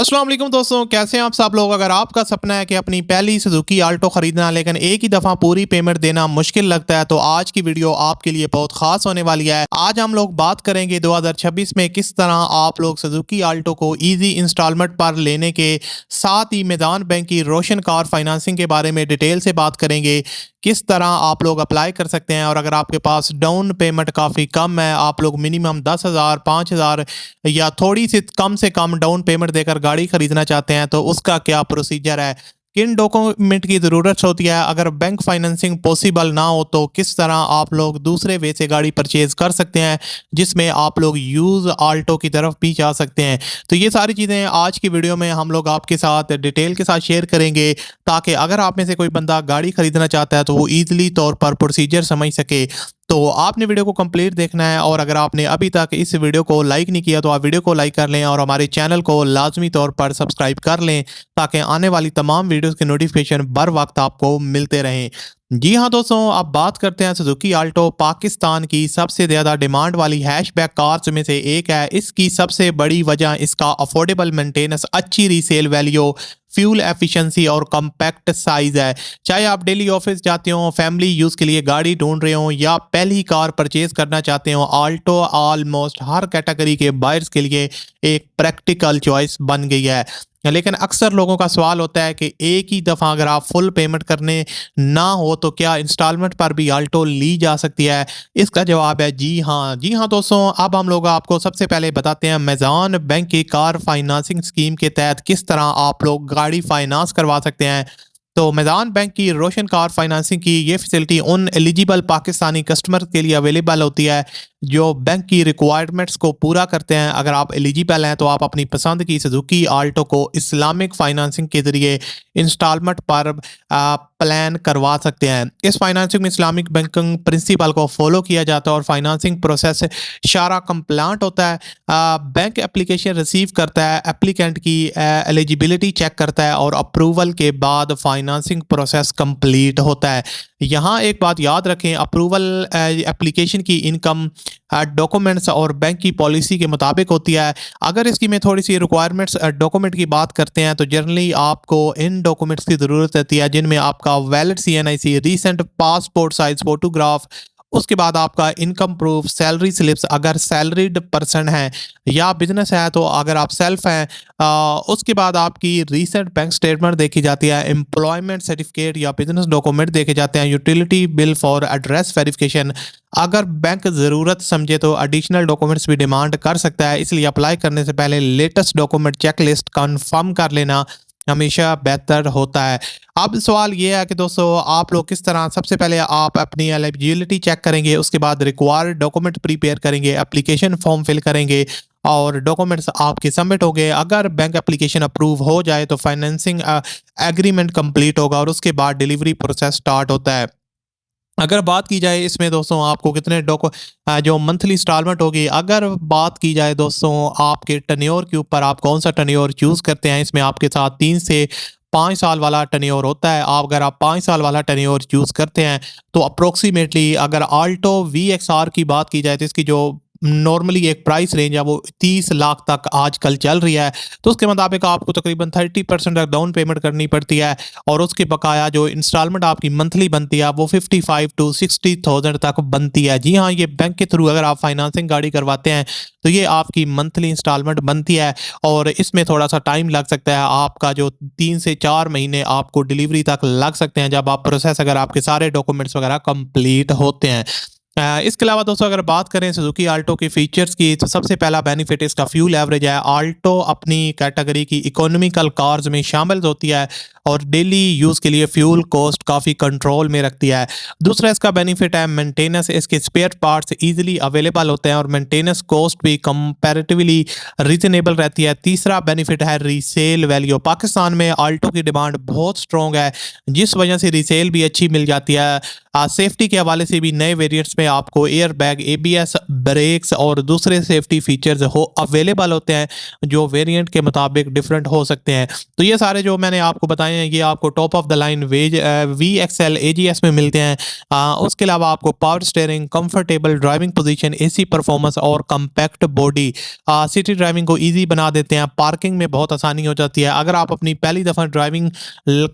अस्सलाम वालेकुम दोस्तों, कैसे हैं आप सब लोग। अगर आपका सपना है कि अपनी पहली सुजुकी आल्टो खरीदना, लेकिन एक ही दफ़ा पूरी पेमेंट देना मुश्किल लगता है, तो आज की वीडियो आपके लिए बहुत खास होने वाली है। आज हम लोग बात करेंगे 2026 में किस तरह आप लोग सुजुकी आल्टो को इजी इंस्टॉलमेंट पर लेने के, साथ ही मैदान बैंक की रोशन कार फाइनेंसिंग के बारे में डिटेल से बात करेंगे। किस तरह आप लोग अप्लाई कर सकते हैं, और अगर आपके पास डाउन पेमेंट काफ़ी कम है, आप लोग मिनिमम 10,000 5,000 या थोड़ी सी कम से कम डाउन पेमेंट देकर गाड़ी खरीदना चाहते हैं, तो उसका क्या प्रोसीजर है, किन डॉक्यूमेंट की ज़रूरत होती है, अगर बैंक फाइनेंसिंग पॉसिबल ना हो तो किस तरह आप लोग दूसरे वे से गाड़ी परचेज कर सकते हैं जिसमें आप लोग यूज़ आल्टो की तरफ भी जा सकते हैं। तो ये सारी चीज़ें आज की वीडियो में हम लोग आपके साथ डिटेल के साथ शेयर करेंगे, ताकि अगर आप में से कोई बंदा गाड़ी खरीदना चाहता है तो वो ईजिली तौर पर प्रोसीजर समझ सके। तो आपने वीडियो को कंप्लीट देखना है, और अगर आपने अभी तक इस वीडियो को लाइक नहीं किया तो आप वीडियो को लाइक कर लें और हमारे चैनल को लाजमी तौर पर सब्सक्राइब कर लें, ताकि आने वाली तमाम वीडियोस के नोटिफिकेशन बर वक्त आपको मिलते रहें। जी हाँ दोस्तों, अब बात करते हैं सुजुकी आल्टो। पाकिस्तान की सबसे ज़्यादा डिमांड वाली हैशबैक कार्स में से एक है। इसकी सबसे बड़ी वजह इसका अफोर्डेबल मेंटेनेंस, अच्छी रीसेल वैल्यू, फ्यूल एफिशिएंसी और कॉम्पैक्ट साइज है। चाहे आप डेली ऑफिस जाते हो, फैमिली यूज़ के लिए गाड़ी ढूंढ रहे हो, या पहली कार परचेज करना चाहते हो, आल्टो ऑलमोस्ट हर कैटेगरी के बायर्स के लिए एक प्रैक्टिकल चॉइस बन गई है। लेकिन अक्सर लोगों का सवाल होता है कि एक ही दफ़ा अगर आप फुल पेमेंट करने ना हो तो क्या इंस्टॉलमेंट पर भी आल्टो ली जा सकती है। इसका जवाब है जी हाँ। जी हाँ दोस्तों, अब हम लोग आपको सबसे पहले बताते हैं मैदान बैंक की कार फाइनेंसिंग स्कीम के तहत किस तरह आप लोग गाड़ी फाइनेंस करवा सकते हैं। तो मैदान बैंक की रोशन कार फाइनेंसिंग की ये फैसिलिटी उन एलिजिबल पाकिस्तानी कस्टमर के लिए अवेलेबल होती है जो बैंक की रिक्वायरमेंट्स को पूरा करते हैं। अगर आप एलिजिबल हैं तो आप अपनी पसंद की सुजुकी आल्टो को इस्लामिक फाइनेंसिंग के ज़रिए इंस्टॉलमेंट पर प्लान करवा सकते हैं। इस फाइनेंसिंग में इस्लामिक बैंकिंग प्रिंसिपल को फॉलो किया जाता है और फाइनेंसिंग प्रोसेस शारा कंप्लांट होता है। बैंक एप्लीकेशन रिसीव करता है, एप्लीकेंट की एलिजिबिलिटी चेक करता है, और अप्रूवल के बाद फाइनेंसिंग प्रोसेस कंप्लीट होता है। यहाँ एक बात याद रखें, अप्रूवल एप्लीकेशन की इनकम डॉक्यूमेंट्स और बैंक की पॉलिसी के मुताबिक होती है। अगर इसकी मैं थोड़ी सी रिक्वायरमेंट्स डॉक्यूमेंट की बात करते हैं तो जनरली आपको इन डॉक्यूमेंट्स की ज़रूरत रहती है, जिनमें आपका valid CNIC, recent passport size photograph, उसके बाद आपका इनकम प्रूफ, सैलरी स्लिप्स अगर सैलरीड पर्सन है, या बिजनेस है तो अगर आप सेल्फ हैं, उसके बाद आपकी रीसेंट बैंक स्टेटमेंट देखी जाती है, एम्प्लॉयमेंट सर्टिफिकेट या बिजनेस डॉक्यूमेंट देखे जाते हैं, utility bill for address verification. अगर बैंक ज़रूरत समझे तो एडिशनल डॉक्यूमेंट्स भी डिमांड कर सकता है, इसलिए अप्लाई करने से पहले लेटेस्ट डॉक्यूमेंट चेकलिस्ट कंफर्म कर लेना हमेशा बेहतर होता है। अब सवाल ये है कि दोस्तों आप लोग किस तरह, सबसे पहले आप अपनी एलिजिबिलिटी चेक करेंगे, उसके बाद रिक्वायर्ड डॉक्यूमेंट प्रिपेयर करेंगे, एप्लीकेशन फॉर्म फिल करेंगे और डॉक्यूमेंट्स आपके सबमिट हो गए। अगर बैंक एप्लीकेशन अप्रूव हो जाए तो फाइनेंसिंग एग्रीमेंट कंप्लीट होगा और उसके बाद डिलीवरी प्रोसेस स्टार्ट होता है। अगर बात की जाए इसमें दोस्तों आपको कितने जो मंथली इंस्टॉलमेंट होगी, अगर बात की जाए दोस्तों आपके टन्योर के ऊपर, आप कौन सा टन्योर चूज़ करते हैं, इसमें आपके साथ 3 से 5 साल वाला टन्योर होता है। अगर आप 5 साल वाला टन्योर चूज़ करते हैं तो अप्रोक्सीमेटली, अगर आल्टो VXR की बात की जाए तो इसकी जो नॉर्मली एक प्राइस रेंज है वो 30 लाख तक आजकल चल रही है। तो उसके मुताबिक आपको तकरीबन 30% तक डाउन पेमेंट करनी पड़ती है, और उसके बकाया जो इंस्टॉलमेंट आपकी मंथली बनती है वो 55 to 60,000 तक बनती है। जी हाँ, ये बैंक के थ्रू अगर आप फाइनेंसिंग गाड़ी करवाते हैं तो ये आपकी मंथली इंस्टॉलमेंट बनती है, और इसमें थोड़ा सा टाइम लग सकता है। आपका जो 3 से 4 महीने आपको डिलीवरी तक लग सकते हैं, जब आप प्रोसेस, अगर आपके सारे डॉक्यूमेंट्स वगैरह कंप्लीट होते हैं। इसके अलावा दोस्तों अगर बात करें सुजुकी आल्टो के फीचर्स की, तो सबसे पहला बेनिफिट इसका फ्यूल एवरेज है। आल्टो अपनी कैटेगरी की इकोनॉमिकल कार्स में शामिल होती है और डेली यूज़ के लिए फ्यूल कॉस्ट काफ़ी कंट्रोल में रखती है। दूसरा इसका बेनिफिट है मेंटेनेंस, इसके स्पेयर पार्ट्स इजीली अवेलेबल होते हैं और मेंटेनेंस कॉस्ट भी कंपैरेटिवली रीजनेबल रहती है। तीसरा बेनिफिट है रीसेल वैल्यू। पाकिस्तान में आल्टो की डिमांड बहुत स्ट्रॉन्ग है, जिस वजह से रीसेल भी अच्छी मिल जाती है। सेफ्टी के हवाले से भी नए वेरिएंट्स जिसमें आपको एयर बैग, ABS, ब्रेक्स और दूसरे सेफ्टी फीचर्स हो अवेलेबल होते हैं, जो वेरिएंट के मुताबिक डिफरेंट हो सकते हैं। तो ये सारे जो मैंने आपको बताए हैं, ये आपको top of the line VXL AGS में मिलते हैं। उसके अलावा आपको power steering, comfortable driving position, AC performance और कम्पैक्ट बॉडी सिटी ड्राइविंग को ईजी बना देते हैं। पार्किंग में बहुत आसानी हो जाती है। अगर आप अपनी पहली दफ़ा ड्राइविंग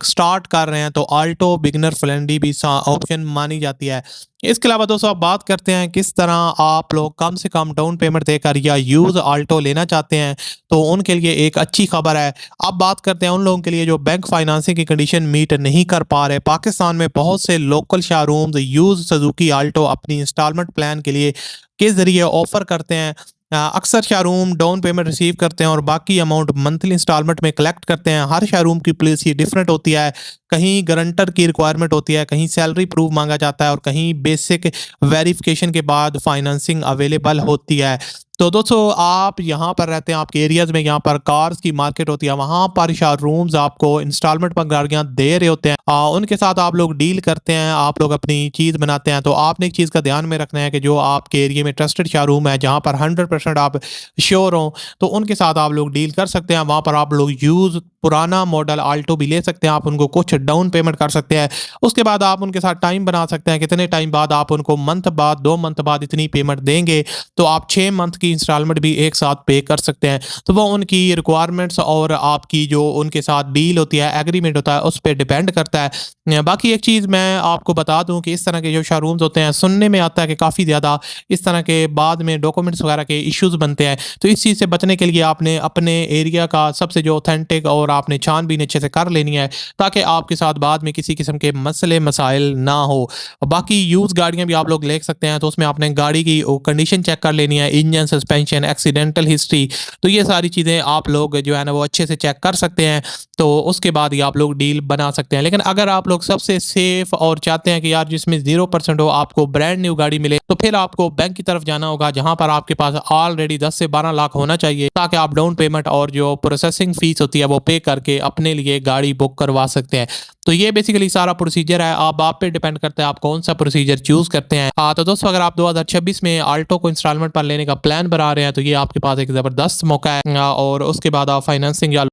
स्टार्ट कर रहे हैं तो आल्टो बिगनर फ्रेंडली भी ऑप्शन मानी जाती है। इसके अलावा दोस्तों आप बात करते हैं किस तरह आप लोग कम से कम डाउन पेमेंट देकर या यूज़ आल्टो लेना चाहते हैं, तो उनके लिए एक अच्छी खबर है। अब बात करते हैं उन लोगों के लिए जो बैंक फाइनेंसिंग की कंडीशन मीट नहीं कर पा रहे। पाकिस्तान में बहुत से local showrooms use Suzuki Alto अपनी इंस्टॉलमेंट प्लान के ज़रिए ऑफ़र करते हैं। अक्सर शोरूम डाउन पेमेंट रिसीव करते हैं और बाकी अमाउंट मंथली इंस्टॉलमेंट में कलेक्ट करते हैं। हर शोरूम की पॉलिसी डिफरेंट होती है। कहीं गारंटर की रिक्वायरमेंट होती है, कहीं सैलरी प्रूफ मांगा जाता है और कहीं बेसिक वेरिफिकेशन के बाद फाइनेंसिंग अवेलेबल होती है। तो दोस्तों आप यहाँ पर रहते हैं, आपके एरियाज़ में यहाँ पर कार्स की मार्केट होती है, वहाँ पर शोरूम्स आपको इंस्टॉलमेंट पर गाड़ियाँ दे रहे होते हैं। उनके साथ आप लोग डील करते हैं, आप लोग अपनी चीज़ बनाते हैं। तो आपने एक चीज़ का ध्यान में रखना है कि जो आपके एरिया में ट्रस्टेड शोरूम है, जहाँ पर 100% आप श्योर हों, तो उनके साथ आप लोग डील कर सकते हैं। वहाँ पर आप लोग यूज़ पुराना मॉडल आल्टो भी ले सकते हैं। आप उनको कुछ डाउन पेमेंट कर सकते हैं। उसके बाद आप उनके साथ टाइम बना सकते हैं, कितने टाइम बाद आप उनको मंथ बाद, 2 मंथ बाद इतनी पेमेंट देंगे, तो आप 6 मंथ की इंस्टॉलमेंट भी एक साथ पे कर सकते हैं। तो वो उनकी रिक्वायरमेंट्स और आपकी जो उनके साथ डील होती है, एग्रीमेंट होता है, उस पे डिपेंड करता है। बाकी एक चीज़ मैं आपको बता दूं कि इस तरह के जो शोरूम्स होते हैं, सुनने में आता है कि काफ़ी ज़्यादा इस तरह के बाद में डॉक्यूमेंट्स वगैरह के इश्यूज बनते हैं। तो इस चीज़ से बचने के लिए आपने अपने एरिया का सबसे जो ऑथेंटिक और आपने छानबीन अच्छे से कर लेनी है, ताकि आपके साथ बाद में किसी किस्म के मसले मसाइल ना हो। बाकी यूज़ गाड़ियाँ भी आप लोग ले सकते हैं, तो उसमें आपने गाड़ी की कंडीशन चेक कर लेनी है, इंजन, सस्पेंशन, एक्सीडेंटल हिस्ट्री, तो ये सारी चीज़ें आप लोग जो है ना वो अच्छे से चेक कर सकते हैं। तो उसके बाद ही आप लोग डील बना सकते हैं। लेकिन अगर आप लोग सबसे सेफ और चाहते हैं कि यार जिसमें 0% हो, आपको ब्रांड न्यू गाड़ी मिले, तो फिर आपको बैंक की तरफ जाना होगा, जहां पर आपके पास ऑलरेडी 10 से 12 लाख होना चाहिए, ताकि आप डाउन पेमेंट और जो प्रोसेसिंग फीस होती है वो पे करके अपने लिए गाड़ी बुक करवा सकते हैं। तो ये बेसिकली सारा प्रोसीजर है। अब आप पे डिपेंड करता है आप कौन सा प्रोसीजर चूज करते हैं। तो दोस्तों अगर आप 2026 में आल्टो को इंस्टॉलमेंट पर लेने का प्लान बना रहे हैं, तो ये आपके पास एक ज़बरदस्त मौका है। और उसके बाद आप फाइनेंसिंग या